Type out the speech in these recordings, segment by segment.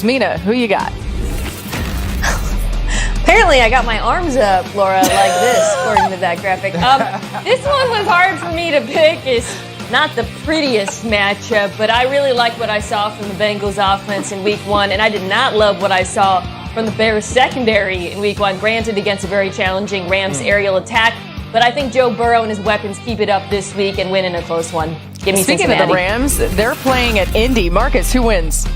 Sports. Mina, who you got? Apparently, I got my arms up, Laura, like this, according to that graphic. This one was hard for me to pick. It's not the prettiest matchup, but I really like what I saw from the Bengals offense in Week 1, and I did not love what I saw from the Bears secondary in Week 1, granted against a very challenging Rams aerial attack. But I think Joe Burrow and his weapons keep it up this week and win in a close one. Give me Speaking Cincinnati. of the Rams, they're playing at Indy. Marcus, who wins?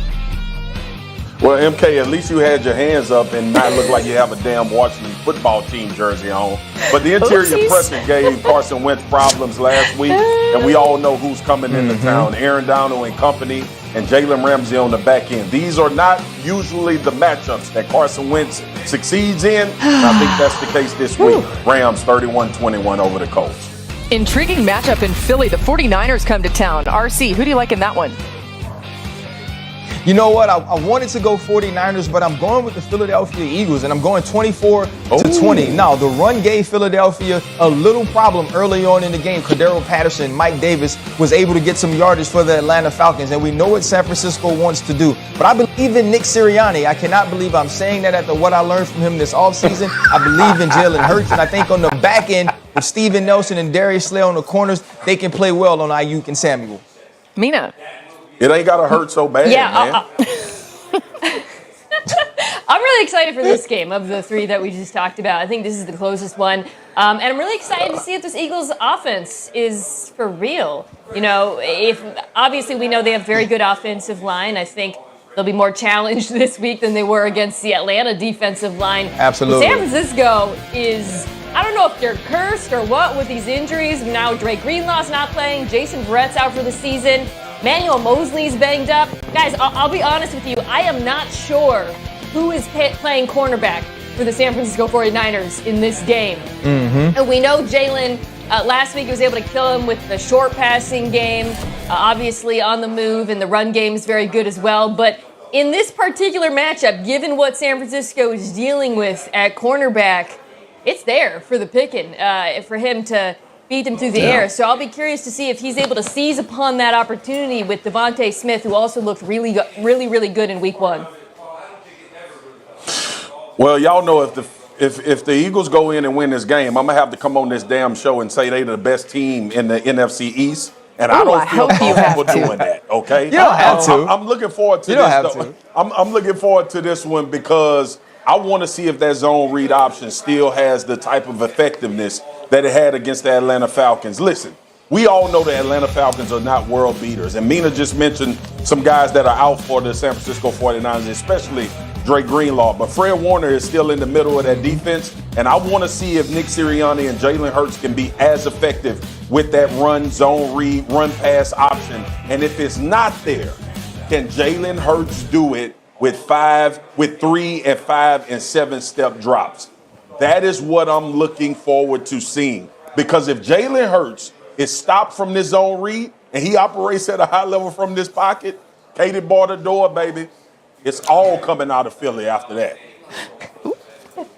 Well, MK, at least you had your hands up and not look like you have a damn Washington football team jersey on. But the interior pressure gave Carson Wentz problems last week, and we all know who's coming into town. Aaron Donald and company, and Jalen Ramsey on the back end. These are not usually the matchups that Carson Wentz succeeds in, and I think that's the case this week. Rams 31-21 over the Colts. Intriguing matchup in Philly. The 49ers come to town. RC, who do you like in that one? You know what? I wanted to go 49ers, but I'm going with the Philadelphia Eagles, and I'm going 24-20. Now, the run gave Philadelphia a little problem early on in the game. Cordero Patterson, Mike Davis was able to get some yardage for the Atlanta Falcons, and we know what San Francisco wants to do. But I believe in Nick Sirianni. I cannot believe I'm saying that after what I learned from him this offseason. I believe in Jalen Hurts, and I think on the back end with Steven Nelson and Darius Slay on the corners, they can play well on Ayuk and Samuel. Mina. It ain't got to hurt so bad, man. I'm really excited for this game of the three that we just talked about. I think this is the closest one. And I'm really excited to see if this Eagles offense is for real. You know, if obviously we know they have very good offensive line. I think they'll be more challenged this week than they were against the Atlanta defensive line. Absolutely. San Francisco is, I don't know if they're cursed or what with these injuries. Now Dre Greenlaw's not playing. Jason Verrett's out for the season. Manuel Mosley's banged up. Guys, I'll be honest with you. I am not sure who is playing cornerback for the San Francisco 49ers in this game. And we know Jalen, last week he was able to kill him with the short passing game, obviously on the move, and the run game is very good as well. But in this particular matchup, given what San Francisco is dealing with at cornerback, it's there for the picking for him to beat him through the air. So I'll be curious to see if he's able to seize upon that opportunity with Devonta Smith, who also looked really good in Week 1. Well, y'all know if the Eagles go in and win this game, I'm going to have to come on this damn show and say they're the best team in the NFC East. And I don't feel comfortable doing that, okay? You don't have to. I'm looking forward to this. You don't have to. I'm looking forward to this one because I want to see if that zone read option still has the type of effectiveness that it had against the Atlanta Falcons. Listen, we all know the Atlanta Falcons are not world beaters. And Mina just mentioned some guys that are out for the San Francisco 49ers, especially Dre Greenlaw. But Fred Warner is still in the middle of that defense. And I want to see if Nick Sirianni and Jalen Hurts can be as effective with that run, zone read, run pass option. And if it's not there, can Jalen Hurts do it with 3 and 5 and 7 step drops? That is what I'm looking forward to seeing. Because if Jalen Hurts is stopped from this zone read and he operates at a high level from this pocket, Katie bar the door, baby. It's all coming out of Philly after that.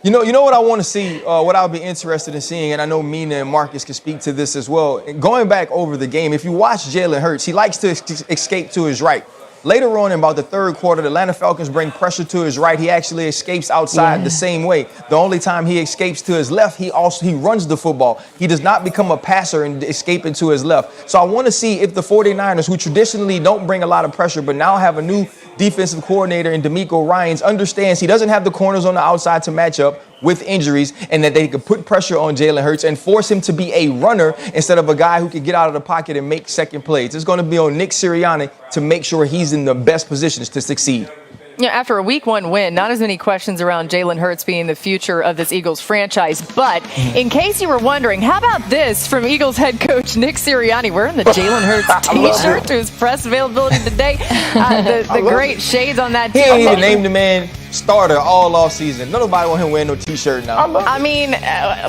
You know what I want to see, what I'll be interested in seeing, and I know Mina and Marcus can speak to this as well. Going back over the game, if you watch Jalen Hurts, he likes to escape to his right. Later on in about the third quarter, the Atlanta Falcons bring pressure to his right. He actually escapes outside the same way. The only time he escapes to his left, he runs the football. He does not become a passer and escape into his left. So I want to see if the 49ers, who traditionally don't bring a lot of pressure, but now have a new defensive coordinator in D'Amico Ryans, understands he doesn't have the corners on the outside to match up with injuries, and that they could put pressure on Jalen Hurts and force him to be a runner instead of a guy who can get out of the pocket and make second plays. It's going to be on Nick Sirianni to make sure he's in the best positions to succeed. Yeah, after a Week 1 win, not as many questions around Jalen Hurts being the future of this Eagles franchise. But in case you were wondering, how about this from Eagles head coach Nick Sirianni wearing the Jalen Hurts T-shirt to his press availability today? The great shades on that He ain't even named the man starter all off season. Nobody want him wearing no T-shirt now. I mean,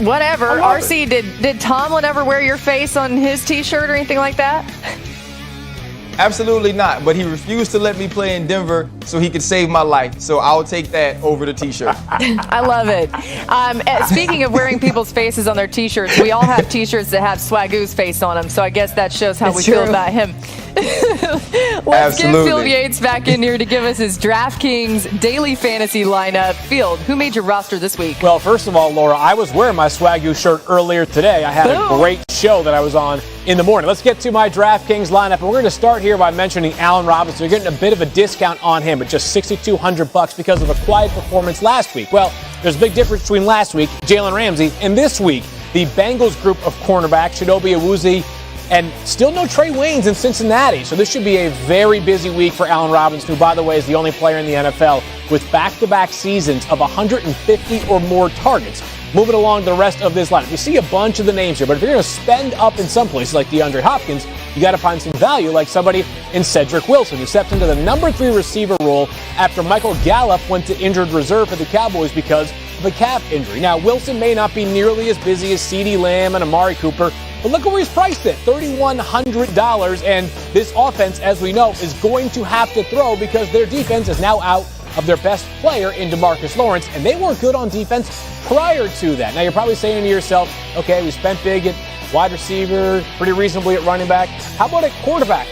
whatever. RC, did Tomlin ever wear your face on his T-shirt or anything like that? Absolutely not, but he refused to let me play in Denver so he could save my life. So I'll take that over the T-shirt. I love it. Speaking of wearing people's faces on their T-shirts, we all have T-shirts that have Swagoo's face on them, so I guess that shows how we feel about him. Let's get Field Yates back in here to give us his DraftKings daily fantasy lineup. Field, who made your roster this week? Well, first of all, Laura, I was wearing my Swagoo shirt earlier today. I had a great show that I was on in the morning. Let's get to my DraftKings lineup, and we're going to start here by mentioning Allen Robinson. You're getting a bit of a discount on him at just $6,200 because of a quiet performance last week. Well, there's a big difference between last week, Jalen Ramsey, and this week. The Bengals group of cornerbacks, Chidobe Awuzie, and still no Trey Waynes in Cincinnati. So this should be a very busy week for Allen Robinson, who, by the way, is the only player in the NFL with back-to-back seasons of 150 or more targets. Moving along the rest of this lineup, you see a bunch of the names here, but if you're going to spend up in some places like DeAndre Hopkins, you got to find some value like somebody in Cedric Wilson, who stepped into the number 3 receiver role after Michael Gallup went to injured reserve for the Cowboys because of a calf injury. Now, Wilson may not be nearly as busy as CeeDee Lamb and Amari Cooper, but look at where he's priced at, $3,100. And this offense, as we know, is going to have to throw because their defense is now out of their best player in DeMarcus Lawrence, and they weren't good on defense prior to that. Now, you're probably saying to yourself, okay, we spent big at wide receiver, pretty reasonably at running back. How about at quarterback?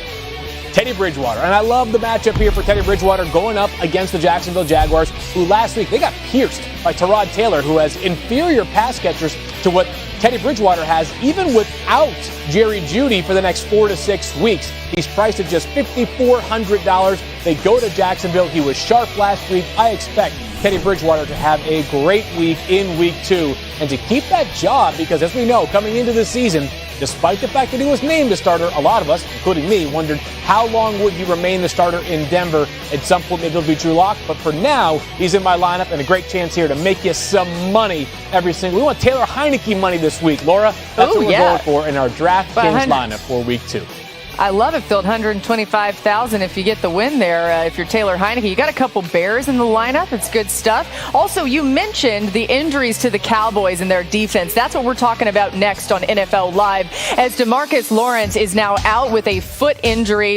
Teddy Bridgewater. And I love the matchup here for Teddy Bridgewater going up against the Jacksonville Jaguars, who last week, they got pierced by Tyrod Taylor, who has inferior pass catchers to what Teddy Bridgewater has, even without Jerry Jeudy for the next 4 to 6 weeks. He's priced at just $5,400. They go to Jacksonville. He was sharp last week. I expect Teddy Bridgewater to have a great week in week 2 and to keep that job because, as we know, coming into the season, despite the fact that he was named the starter, a lot of us, including me, wondered how long would he remain the starter in Denver. At some point, maybe it'll be Drew Lock, but for now, he's in my lineup and a great chance here to make you some money every single. We want Taylor Heineke money this week, Laura. That's what we're going for in our DraftKings lineup for week 2. I love it, Phil. $125,000 if you get the win there. If you're Taylor Heineke, you got a couple Bears in the lineup. It's good stuff. Also, you mentioned the injuries to the Cowboys and their defense. That's what we're talking about next on NFL Live, as DeMarcus Lawrence is now out with a foot injury.